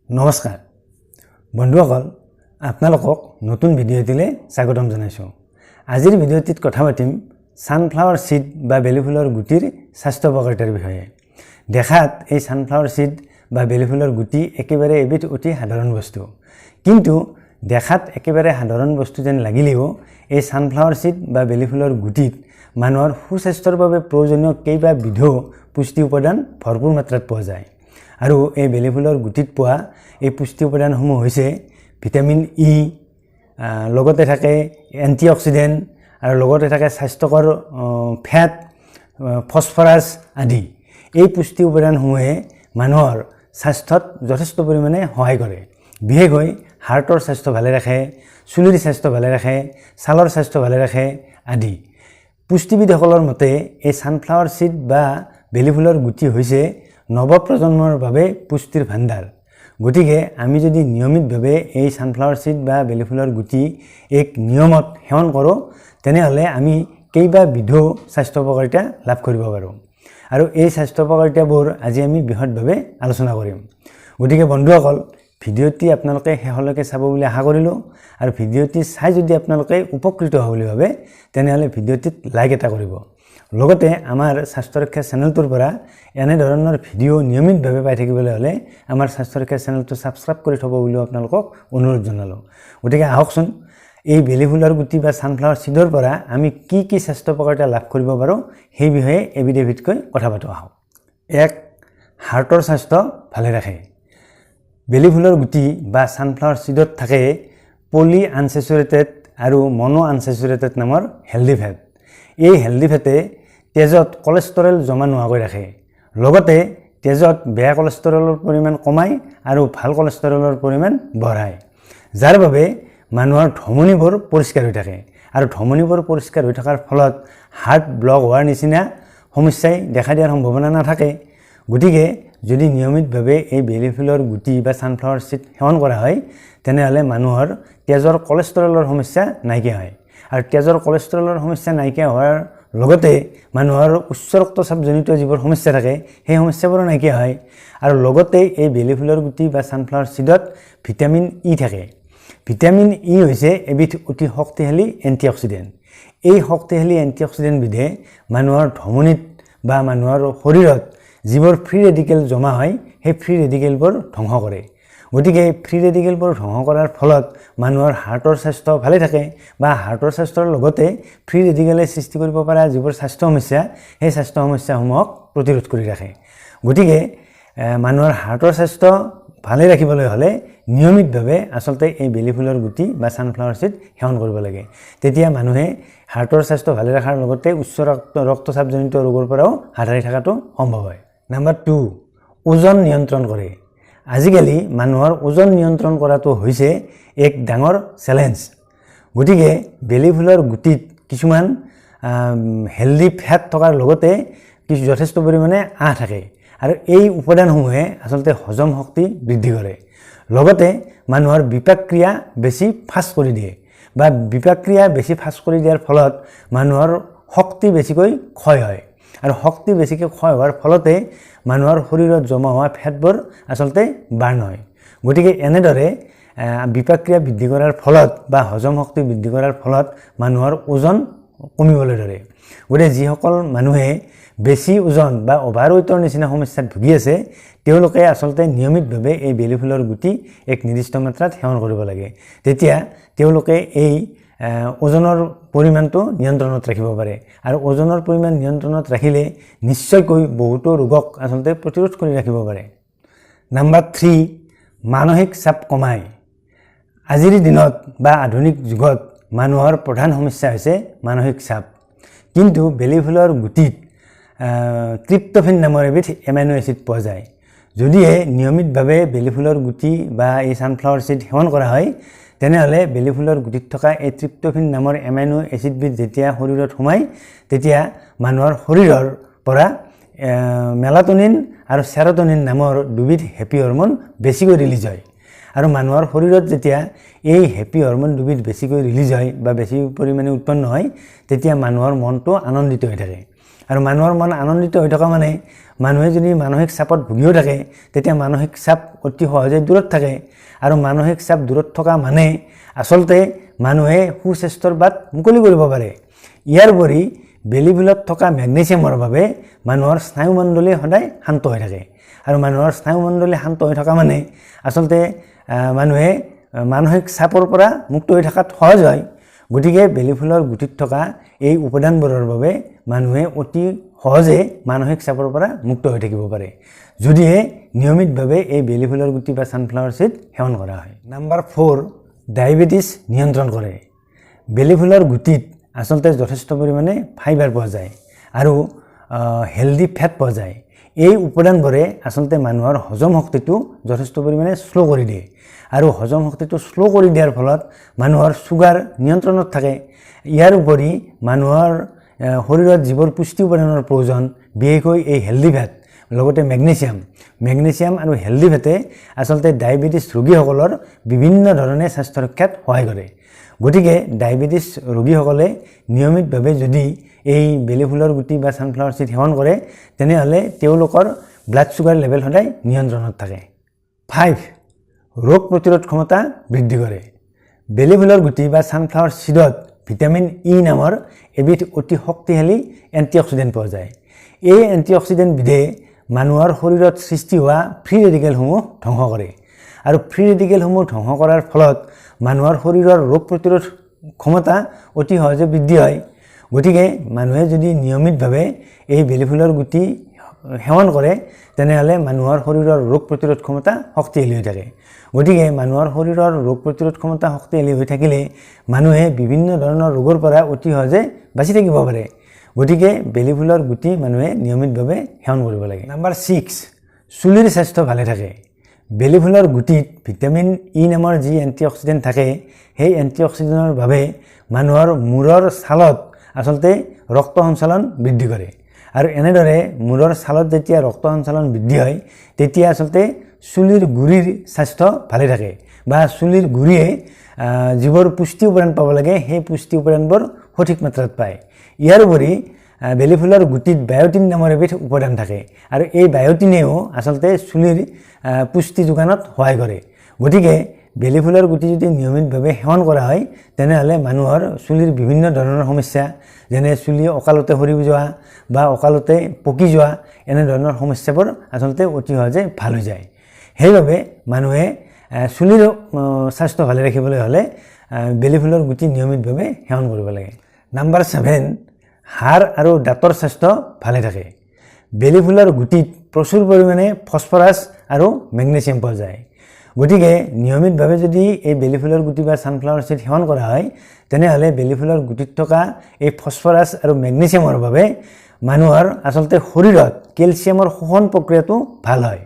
নমস্কাৰ বন্ধুসকল আপোনালোকক নতুন ভিডিঅ'টিলৈ স্বাগতম জনাইছোঁ। আজিৰ ভিডিঅ'টিত কথা পাতিম সানফ্লাৱাৰ সিড বা বেলি ফুলৰ গুটিৰ স্বাস্থ্য উপকাৰিতাৰ বিষয়ে। দেখাত এই সানফ্লাৱাৰ সিড বা বেলি ফুলৰ গুটি একেবাৰে এবিধ অতি সাধাৰণ বস্তু, কিন্তু দেখাত একেবাৰে সাধাৰণ বস্তু যেন লাগিলেও এই সানফ্লাৱাৰ সিড বা বেলি ফুলৰ গুটিত মানুহৰ সুস্বাস্থ্যৰ বাবে প্ৰয়োজনীয় কেইবাবিধ পুষ্টি উপাদান ভৰপূৰ মাত্ৰাত পোৱা যায়। আৰু এই বেলি ফুলৰ গুটিত পোৱা এই পুষ্টি উপাদানসমূহ হৈছে ভিটামিন ই, লগতে থাকে এণ্টিঅক্সিডেণ্ট আৰু লগতে থাকে স্বাস্থ্যকৰ ফেট, ফছফৰাছ আদি। এই পুষ্টি উপাদানসমূহে মানুহৰ স্বাস্থ্যত যথেষ্ট পৰিমাণে সহায় কৰে। বিশেষকৈ হাৰ্টৰ স্বাস্থ্য ভালে ৰাখে, চুলিৰ স্বাস্থ্য ভালে ৰাখে, ছালৰ স্বাস্থ্য ভালে ৰাখে আদি। পুষ্টিবিদসকলৰ মতে এই সানফ্লাৱাৰ সিড বা বেলি ফুলৰ গুটি হৈছে নৱপ্ৰজন্মৰ বাবে পুষ্টিৰ ভাণ্ডাৰ। গতিকে আমি যদি নিয়মিতভাৱে এই সানফ্লাৱাৰ সিড বা বেলি ফুলৰ গুটি এক নিয়মত সেৱন কৰোঁ, তেনেহ'লে আমি কেইবাবিধ স্বাস্থ্য উপকাৰিতা লাভ কৰিব পাৰোঁ। আৰু এই স্বাস্থ্য উপকাৰিতাবোৰ আজি আমি বৃহৎভাৱে আলোচনা কৰিম। গতিকে বন্ধুসকল, ভিডিঅ'টি আপোনালোকে শেষলৈকে চাব বুলি আশা কৰিলোঁ। আৰু ভিডিঅ'টি চাই যদি আপোনালোকে উপকৃত হোৱা বুলি ভাবে, তেনেহ'লে ভিডিঅ'টিত লাইক এটা কৰিব। লগতে আমাৰ স্বাস্থ্য ৰক্ষা চেনেলটোৰ পৰা এনেধৰণৰ ভিডিঅ' নিয়মিতভাৱে পাই থাকিবলৈ হ'লে আমাৰ স্বাস্থ্য ৰক্ষা চেনেলটো ছাবস্ক্ৰাইব কৰি থ'ব বুলিও আপোনালোকক অনুৰোধ জনালোঁ। গতিকে আহকচোন, এই বেলি ফুলৰ গুটি বা সানফ্লাৱাৰ সিডৰ পৰা আমি কি কি স্বাস্থ্য উপকাৰিতা লাভ কৰিব পাৰোঁ সেই বিষয়ে এবিধকৈ কথা পাতোঁ আহক। 1. হাৰ্টৰ স্বাস্থ্য ভালে ৰাখে। বেলি ফুলৰ গুটি বা সানফ্লাৱাৰ সিডত থাকে পলি আনচেচুৰেটেড আৰু মনো আনচেচুৰেটেড নামৰ হেল্ডি ফেট। এই হেল্ডি ফেটে তেজত কলেষ্টৰল জমা নোহোৱাকৈ ৰাখে, লগতে তেজত বেয়া কলেষ্টৰলৰ পৰিমাণ কমায় আৰু ভাল কলেষ্টৰলৰ পৰিমাণ বঢ়ায়, যাৰ বাবে মানুহৰ ধমনীবোৰ পৰিষ্কাৰ হৈ থাকে। আৰু ধমনীবোৰ পৰিষ্কাৰ হৈ থকাৰ ফলত হাৰ্ট ব্লক হোৱাৰ নিচিনা সমস্যাই দেখা দিয়াৰ সম্ভাৱনা নাথাকে। গতিকে যদি নিয়মিতভাৱে এই বেলি ফুলৰ গুটি বা সানফ্লাৱাৰ সিড সেৱন কৰা হয়, তেনেহ'লে মানুহৰ তেজৰ কলেষ্টৰলৰ সমস্যা নাইকিয়া হয়। আৰু তেজৰ কলেষ্টৰলৰ সমস্যা নাইকিয়া হোৱাৰ লগতে মানুহৰ উচ্চ ৰক্তচাপজনিত যিবোৰ সমস্যা থাকে সেই সমস্যাবোৰো নাইকিয়া হয়। আৰু লগতে এই বেলি ফুলৰ গুটি বা সানফ্লাৱাৰ সিডত ভিটামিন ই থাকে। ভিটামিন ই হৈছে এবিধ অতি শক্তিশালী এণ্টিঅক্সিডেণ্ট। এই শক্তিশালী এণ্টিঅক্সিডেণ্টবিধে মানুহৰ ধমনীত বা মানুহৰ শৰীৰত যিবোৰ ফ্ৰী ৰেডিকেল জমা হয় সেই ফ্ৰী ৰেডিকেলবোৰ ধ্বংস কৰে। গতিকে ফ্ৰী ৰেডিকেলবোৰ ধ্বংস কৰাৰ ফলত মানুহৰ হাৰ্টৰ স্বাস্থ্য ভালে থাকে, বা হাৰ্টৰ স্বাস্থ্যৰ লগতে ফ্ৰী ৰেডিকেলে সৃষ্টি কৰিব পৰা যিবোৰ স্বাস্থ্য সমস্যা সেই স্বাস্থ্য সমস্যাসমূহক প্ৰতিৰোধ কৰি ৰাখে। গতিকে মানুহৰ হাৰ্টৰ স্বাস্থ্য ভালে ৰাখিবলৈ হ'লে নিয়মিতভাৱে আচলতে এই বেলি ফুলৰ গুটি বা সানফ্লাৱাৰ সিড সেৱন কৰিব লাগে। তেতিয়া মানুহে হাৰ্টৰ স্বাস্থ্য ভালে ৰখাৰ লগতে উচ্চ ৰক্তচাপজনিত ৰোগৰ পৰাও হাত সাৰি থকাটো সম্ভৱ হয়। নম্বৰ 2, ওজন নিয়ন্ত্ৰণ কৰে। আজিকালি মানুহৰ ওজন নিয়ন্ত্ৰণ কৰাটো হৈছে এক ডাঙৰ চেলেঞ্জ। গতিকে বেলি ফুলৰ গুটিত কিছুমান হেল্ডি ফেট থকাৰ লগতে যথেষ্ট পৰিমাণে আঁহ থাকে, আৰু এই উপাদানসমূহে আচলতে হজম শক্তি বৃদ্ধি কৰে। লগতে মানুহৰ বিপাকক্ৰিয়া বেছি ফাষ্ট কৰি দিয়ে, বা বিপাকক্ৰিয়া বেছি ফাষ্ট কৰি দিয়াৰ ফলত মানুহৰ শক্তি বেছিকৈ ক্ষয় হয়। আৰু শক্তি বেছিকৈ ক্ষয় হোৱাৰ ফলতে মানুহৰ শৰীৰত জমা হোৱা ফেটবোৰ আচলতে বাৰ্ণ হয়। গতিকে এনেদৰে বিপাকক্ৰিয়া বৃদ্ধি কৰাৰ ফলত বা হজম শক্তি বৃদ্ধি কৰাৰ ফলত মানুহৰ ওজন কমিবলৈ ধৰে। গতিকে যিসকল মানুহে বেছি ওজন বা অভাৰৱেইটৰ নিচিনা সমস্যাত ভুগি আছে, তেওঁলোকে আচলতে নিয়মিতভাৱে এই বেলি ফুলৰ গুটি এক নিৰ্দিষ্ট মাত্ৰাত সেৱন কৰিব লাগে। তেতিয়া তেওঁলোকে এই ওজনৰ পৰিমাণটো নিয়ন্ত্ৰণত ৰাখিব পাৰে। আৰু ওজনৰ পৰিমাণ নিয়ন্ত্ৰণত ৰাখিলে নিশ্চয়কৈ বহুতো ৰোগক আচলতে প্ৰতিৰোধ কৰি ৰাখিব পাৰে। নম্বৰ 3, মানসিক চাপ কমায়। আজিৰ দিনত বা আধুনিক যুগত মানুহৰ প্ৰধান সমস্যা হৈছে মানসিক চাপ। কিন্তু বেলি ফুলৰ গুটিত ট্ৰিপ্ট'ফেন নামৰ এবিধ এমাইনো এচিড পোৱা যায়। যদিহে নিয়মিতভাৱে বেলি ফুলৰ গুটি বা এই সানফ্লাৱাৰ সিড সেৱন কৰা হয়, তেনেহ'লে বেলি ফুলৰ গুটিত থকা এই ট্ৰিপ্ট'ফেন নামৰ এমাইনো এচিডবিধ যেতিয়া শৰীৰত সোমায়, তেতিয়া মানুহৰ শৰীৰৰ পৰা মেলাটনিন আৰু চেৰ'টনিন নামৰ দুবিধ হেপী হৰম'ন বেছিকৈ ৰিলিজ হয়। আৰু মানুহৰ শৰীৰত যেতিয়া এই হেপী হৰম'ন দুবিধ বেছিকৈ ৰিলিজ হয় বা বেছি পৰিমাণে উৎপন্ন হয়, তেতিয়া মানুহৰ মনটো আনন্দিত হৈ থাকে। আৰু মানুহৰ মন আনন্দিত হৈ থকা মানে মানুহে যদি মানসিক চাপত ভুগিও থাকে তেতিয়া মানসিক চাপ অতি সহজে দূৰত থাকে আৰু মানসিক চাপ দূৰত থকা মানে আচলতে মানুহে সুস্বাস্থ্যৰ বাট মুকলি কৰিব পাৰে। ইয়াৰ উপৰি বেলি ফুলত থকা মেগনেছিয়ামৰ বাবে মানুহৰ স্নায়ুমণ্ডলী সদায় শান্ত হৈ থাকে আৰু মানুহৰ স্নায়ুমণ্ডলী শান্ত হৈ থকা মানে আচলতে মানুহে মানসিক চাপৰ পৰা মুক্ত হৈ থকাত সহজ হয়। গতিকে বেলি ফুলৰ গুটিত থকা এই উপাদানবোৰৰ বাবে মানুহে অতি সহজে মানসিক চাপৰ পৰা মুক্ত হৈ থাকিব পাৰে যদিহে নিয়মিতভাৱে এই বেলি ফুলৰ গুটি বা ছানফ্লাৱাৰ চিড সেৱন কৰা হয়। নাম্বাৰ 4, ডায়েবেটিছ নিয়ন্ত্ৰণ কৰে। বেলি ফুলৰ গুটিত আচলতে যথেষ্ট পৰিমাণে ফাইবাৰ পোৱা যায় আৰু হেল্ডি ফেট পোৱা যায়। এই উপাদানবোৰে আচলতে মানুহৰ হজম শক্তিটো যথেষ্ট পৰিমাণে শ্ল' কৰি দিয়ে আৰু হজম শক্তিটো শ্ল' কৰি দিয়াৰ ফলত মানুহৰ চুগাৰ নিয়ন্ত্ৰণত থাকে। ইয়াৰ উপৰি মানুহৰ শৰীৰত যিবোৰ পুষ্টি উপাদানৰ প্ৰয়োজন বিশেষকৈ এই হেল্ডি ফেট লগতে মেগনেছিয়াম আৰু হেল্ডি ফেটে আচলতে ডায়েবেটিছ ৰোগীসকলৰ বিভিন্ন ধৰণে স্বাস্থ্য ৰক্ষাত সহায় কৰে। গতিকে ডায়েবেটিছ ৰোগীসকলে নিয়মিতভাৱে যদি এই বেলি ফুলৰ গুটি বা ছানফ্লাৱাৰ চিড সেৱন কৰে তেনেহ'লে তেওঁলোকৰ ব্লাড চুগাৰ লেভেল সদায় নিয়ন্ত্ৰণত থাকে। 5, ৰোগ প্ৰতিৰোধ ক্ষমতা বৃদ্ধি কৰে। বেলি ফুলৰ গুটি বা ছানফ্লাৱাৰ চিডত ভিটামিন ই নামৰ এবিধ অতি শক্তিশালী এণ্টিঅক্সিডেণ্ট পোৱা যায়। এই এণ্টিঅক্সিডেণ্টবিধে মানুহৰ শৰীৰত সৃষ্টি হোৱা ফ্ৰী ৰেডিকেলসমূহ ধ্বংস কৰে আৰু ফ্ৰী ৰেডিকেলসমূহ ধ্বংস কৰাৰ ফলত মানুহৰ শৰীৰৰ ৰোগ প্ৰতিৰোধ ক্ষমতা অতি সহজে বৃদ্ধি হয়। গতিকে মানুহে যদি নিয়মিতভাৱে এই বেলি ফুলৰ গুটি সেৱন কৰে তেনেহ'লে মানুহৰ শৰীৰৰ ৰোগ প্ৰতিৰোধ ক্ষমতা শক্তিশালী হৈ থাকে। গতিকে মানুহৰ শৰীৰৰ ৰোগ প্ৰতিৰোধ ক্ষমতা শক্তিশালী হৈ থাকিলে মানুহে বিভিন্ন ধৰণৰ ৰোগৰ পৰা অতি সহজে বাচি থাকিব পাৰে। গতিকে বেলি ফুলৰ গুটি মানুহে নিয়মিতভাৱে সেৱন কৰিব লাগে। নাম্বাৰ 6, চুলিৰ স্বাস্থ্য ভালে থাকে। বেলি ফুলৰ গুটিত ভিটামিন ই নামৰ যি এণ্টিঅক্সিডেণ্ট থাকে সেই এণ্টিঅক্সিডেণ্টৰ বাবে মানুহৰ মূৰৰ ছালত আচলতে ৰক্ত সঞ্চালন বৃদ্ধি কৰে আৰু এনেদৰে মূৰৰ ছালত যেতিয়া ৰক্ত সঞ্চালন বৃদ্ধি হয় তেতিয়া আচলতে চুলিৰ গুৰিৰ স্বাস্থ্য ভালে থাকে বা চুলিৰ গুৰিয়ে যিবোৰ পুষ্টি উপাদান পাব লাগে সেই পুষ্টি উপাদানবোৰ সঠিক মাত্ৰাত পায়। ইয়াৰ উপৰি বেলি ফুলৰ গুটিত বায়'টিন নামৰ এবিধ উপাদান থাকে আৰু এই বায়'টিনেও আচলতে চুলিৰ পুষ্টি যোগানত সহায় কৰে। গতিকে বেলি ফুলৰ গুটি যদি নিয়মিতভাৱে সেৱন কৰা হয় তেনেহ'লে মানুহৰ চুলিৰ বিভিন্ন ধৰণৰ সমস্যা যেনে চুলি অকালতে সৰি যোৱা বা অকালতে পকি যোৱা এনেধৰণৰ সমস্যাবোৰ আচলতে অতি সহজে ভাল হৈ যায়। সেইবাবে মানুহে চুলিৰ স্বাস্থ্য ভালে ৰাখিবলৈ হ'লে বেলি ফুলৰ গুটি নিয়মিতভাৱে সেৱন কৰিব লাগে। নাম্বাৰ 7, হাড় আৰু দাঁতৰ স্বাস্থ্য ভালে থাকে। বেলি ফুলৰ গুটিত প্ৰচুৰ পৰিমাণে ফছফৰাছ আৰু মেগনেছিয়াম পোৱা যায়। গতিকে নিয়মিতভাৱে যদি এই বেলি ফুলৰ গুটি বা ছানফ্লাৱাৰ চিড সেৱন কৰা হয় তেনেহ'লে বেলি ফুলৰ গুটিত থকা এই ফছফৰাছ আৰু মেগনেছিয়ামৰ বাবে মানুহৰ আচলতে শৰীৰত কেলছিয়ামৰ শোষণ প্ৰক্ৰিয়াটো ভাল হয়।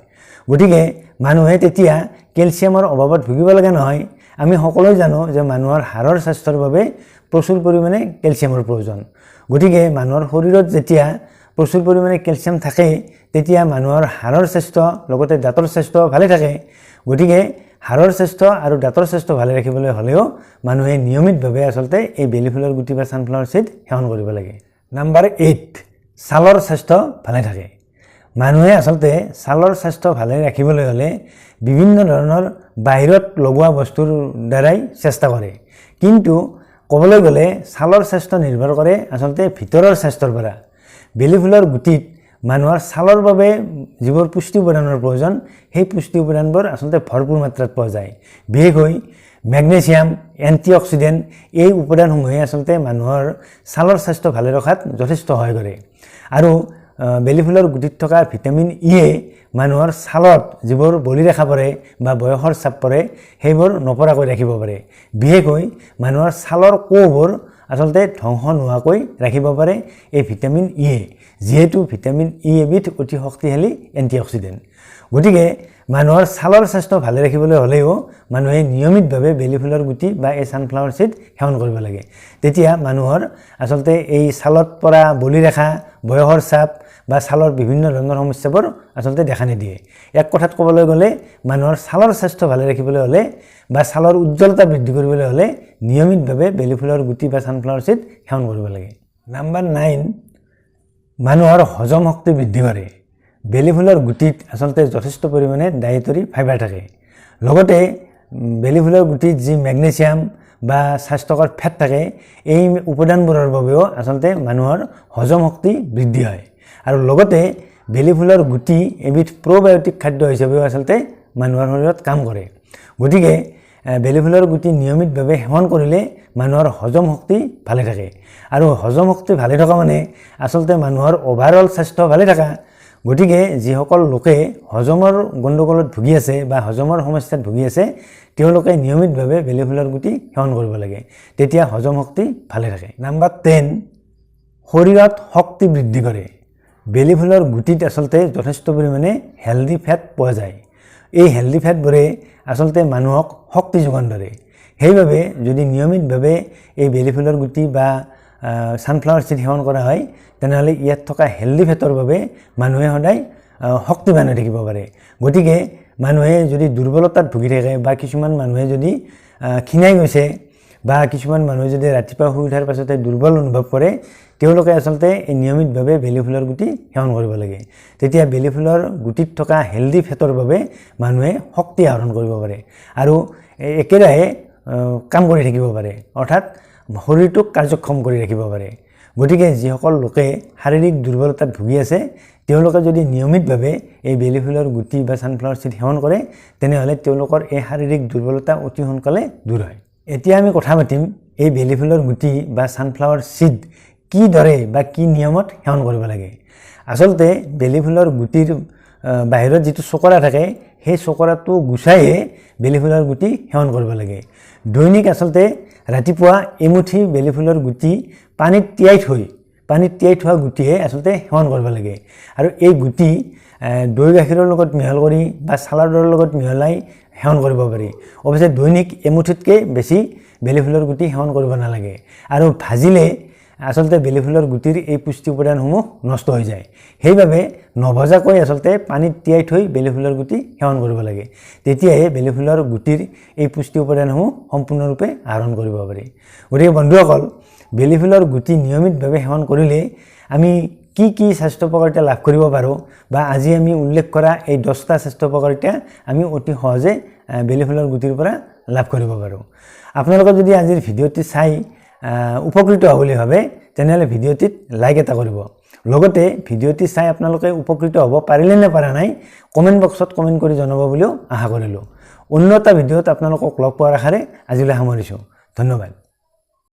গতিকে মানুহে তেতিয়া কেলছিয়ামৰ অভাৱত ভুগিব লগা নহয়। আমি সকলোৱে জানো যে মানুহৰ হাড়ৰ স্বাস্থ্যৰ বাবে প্ৰচুৰ পৰিমাণে কেলছিয়ামৰ প্ৰয়োজন। গতিকে মানুহৰ শৰীৰত যেতিয়া প্ৰচুৰ পৰিমাণে কেলছিয়াম থাকে তেতিয়া মানুহৰ হাড়ৰ স্বাস্থ্য লগতে দাঁতৰ স্বাস্থ্য ভালে থাকে। গতিকে হাড়ৰ স্বাস্থ্য আৰু দাঁতৰ স্বাস্থ্য ভালে ৰাখিবলৈ হ'লেও মানুহে নিয়মিতভাৱে আচলতে এই বেলি ফুলৰ গুটি বা ছানফ্লাৱাৰ চিড সেৱন কৰিব লাগে। নাম্বাৰ 8, ছালৰ স্বাস্থ্য ভালে থাকে। মানুহে আচলতে ছালৰ স্বাস্থ্য ভালে ৰাখিবলৈ হ'লে বিভিন্ন ধৰণৰ বাহিৰত লগোৱা বস্তুৰ দ্বাৰাই চেষ্টা কৰে, কিন্তু ক'বলৈ গ'লে ছালৰ স্বাস্থ্য নিৰ্ভৰ কৰে আচলতে ভিতৰৰ স্বাস্থ্যৰ পৰা। বেলি ফুলৰ গুটিত মানুহৰ ছালৰ বাবে যিবোৰ পুষ্টি উপাদানৰ প্ৰয়োজন সেই পুষ্টি উপাদানবোৰ আচলতে ভৰপূৰ মাত্ৰাত পোৱা যায়। বিশেষকৈ মেগনেছিয়াম, এণ্টিঅক্সিডেণ্ট এই উপাদানসমূহে আচলতে মানুহৰ ছালৰ স্বাস্থ্য ভালে ৰখাত যথেষ্ট সহায় কৰে আৰু বেলি ফুলৰ গুটিত থকা ভিটামিন ইয়ে মানুহৰ ছালত যিবোৰ বলিৰেখা পৰে বা বয়সৰ চাপ পৰে সেইবোৰ নপৰাকৈ ৰাখিব পাৰে। বিশেষকৈ মানুহৰ ছালৰ কোষবোৰ আচলতে ধ্বংস নোহোৱাকৈ ৰাখিব পাৰে এই ভিটামিন ইয়ে, যিহেতু ভিটামিন ই এবিধ অতি শক্তিশালী এণ্টিঅক্সিডেণ্ট। গতিকে মানুহৰ ছালৰ স্বাস্থ্য ভালে ৰাখিবলৈ হ'লেও মানুহে নিয়মিতভাৱে বেলি ফুলৰ গুটি বা এই ছানফ্লাৱাৰ চিড সেৱন কৰিব লাগে। তেতিয়া মানুহৰ আচলতে এই ছালত পৰা বলিৰেখা, বয়সৰ চাপ বা ছালৰ বিভিন্ন ধৰণৰ সমস্যাবোৰ আচলতে দেখা নিদিয়ে। এক কথাত ক'বলৈ গ'লে মানুহৰ ছালৰ স্বাস্থ্য ভালে ৰাখিবলৈ হ'লে বা ছালৰ উজ্জ্বলতা বৃদ্ধি কৰিবলৈ হ'লে নিয়মিতভাৱে বেলি ফুলৰ গুটি বা ছানফ্লাৱাৰ চিড সেৱন কৰিব লাগে। নাম্বাৰ 9, মানুহৰ হজম শক্তি বৃদ্ধি কৰে। বেলি ফুলৰ গুটিত আচলতে যথেষ্ট পৰিমাণে ডায়েটৰী ফাইবাৰ থাকে। লগতে বেলি ফুলৰ গুটিত যি মেগনেছিয়াম বা স্বাস্থ্যকৰ ফেট থাকে, এই উপাদানবোৰৰ বাবেও আচলতে মানুহৰ হজম শক্তি বৃদ্ধি হয়। আৰু লগতে বেলি ফুলৰ গুটি এবিধ প্ৰ'বায়'টিক খাদ্য হিচাপেও আচলতে মানুহৰ শৰীৰত কাম কৰে। গতিকে বেলি ফুলৰ গুটি নিয়মিতভাৱে সেৱন কৰিলে মানুহৰ হজম শক্তি ভালে থাকে। আৰু হজম শক্তি ভালে থকা মানে আচলতে মানুহৰ অভাৰঅল স্বাস্থ্য ভালে থকা। গতিকে যিসকল লোকে হজমৰ গণ্ডগোলত ভুগি আছে বা হজমৰ সমস্যাত ভুগি আছে, তেওঁলোকে নিয়মিতভাৱে বেলি ফুলৰ গুটি সেৱন কৰিব লাগে। তেতিয়া হজম শক্তি ভালে থাকে। নাম্বাৰ 10, শৰীৰত শক্তি বৃদ্ধি কৰে। বেলি ফুলৰ গুটিত আচলতে যথেষ্ট পৰিমাণে হেল্ডি ফেট পোৱা যায়। এই হেল্ডি ফেটবোৰে আচলতে মানুহক শক্তি যোগান ধৰে। সেইবাবে যদি নিয়মিতভাৱে এই বেলি ফুলৰ গুটি বা ছানফ্লাৱাৰ চিড সেৱন কৰা হয়, তেনেহ'লে ইয়াত থকা হেল্ডি ফেটৰ বাবে মানুহে সদায় শক্তিবান হৈ থাকিব পাৰে। গতিকে মানুহে যদি দুৰ্বলতাত ভুগি থাকে বা কিছুমান মানুহে যদি ক্ষীণাই গৈছে বা কিছুমান মানুহে যদি ৰাতিপুৱা শুই উঠাৰ পাছতে দুৰ্বল অনুভৱ কৰে, তেওঁলোকে আচলতে এই নিয়মিতভাৱে বেলি ফুলৰ গুটি সেৱন কৰিব লাগে। তেতিয়া বেলি ফুলৰ গুটিত থকা হেল্ডি ফেটৰ বাবে মানুহে শক্তি আহৰণ কৰিব পাৰে আৰু একেৰাহে কাম কৰি থাকিব পাৰে, অৰ্থাৎ শৰীৰটোক কাৰ্যক্ষম কৰি ৰাখিব পাৰে। গতিকে যিসকল লোকে শাৰীৰিক দুৰ্বলতাত ভুগি আছে, তেওঁলোকে যদি নিয়মিতভাৱে এই বেলি ফুলৰ গুটি বা ছানফ্লাৱাৰ চিড সেৱন কৰে, তেনেহ'লে তেওঁলোকৰ এই শাৰীৰিক দুৰ্বলতা অতি সোনকালে দূৰ হয়। এতিয়া আমি কথা পাতিম এই বেলি ফুলৰ গুটি বা ছানফ্লাৱাৰ চিড কি দৰে বা কি নিয়মত সেৱন কৰিব লাগে। আচলতে বেলি ফুলৰ গুটিৰ বাহিৰত যিটো চকৰা থাকে, সেই চকৰাটো গুচাইহে বেলি ফুলৰ গুটি সেৱন কৰিব লাগে। দৈনিক আচলতে ৰাতিপুৱা এমুঠি বেলি ফুলৰ গুটি পানীত তিয়াই থোৱা গুটিহে আচলতে সেৱন কৰিব লাগে। আৰু এই গুটি দৈ গাখীৰৰ লগত মিহল কৰি বা চালাডৰ লগত মিহলাই সেৱন কৰিব পাৰি। অৱশ্যে দৈনিক এমুঠিতকৈ বেছি বেলি ফুলৰ গুটি সেৱন কৰিব নালাগে। আৰু ভাজিলে আচলতে বেলি ফুলৰ গুটিৰ এই পুষ্টি উপাদানসমূহ নষ্ট হৈ যায়। সেইবাবে নভজাকৈ আচলতে পানীত তিয়াই থৈ বেলি ফুলৰ গুটি সেৱন কৰিব লাগে। তেতিয়াহে বেলি ফুলৰ গুটিৰ এই পুষ্টি উপাদানসমূহ সম্পূৰ্ণৰূপে আহৰণ কৰিব পাৰি। গতিকে বন্ধুসকল, বেলি ফুলৰ গুটি নিয়মিতভাৱে সেৱন কৰিলে আমি কি কি স্বাস্থ্য উপকাৰিতা লাভ কৰিব পাৰোঁ বা আজি আমি উল্লেখ কৰা এই 10টা স্বাস্থ্য উপকাৰিতা আমি অতি সহজে বেলি ফুলৰ গুটিৰ পৰা লাভ কৰিব পাৰোঁ। আপোনালোকে যদি আজিৰ ভিডিঅ'টি চাই উপকৃত হ'ব বুলি ভাবে, তেনেহ'লে ভিডিঅ'টিত লাইক এটা কৰিব। লগতে ভিডিঅ'টি চাই আপোনালোকে উপকৃত হ'ব পাৰিলে নে পৰা নাই, কমেণ্ট বক্সত কমেণ্ট কৰি জনাব বুলিও আশা কৰিলোঁ। অন্য এটা ভিডিঅ'ত আপোনালোকক লগ পোৱাৰ আশাৰে আজিলৈ সামৰিছোঁ। ধন্যবাদ।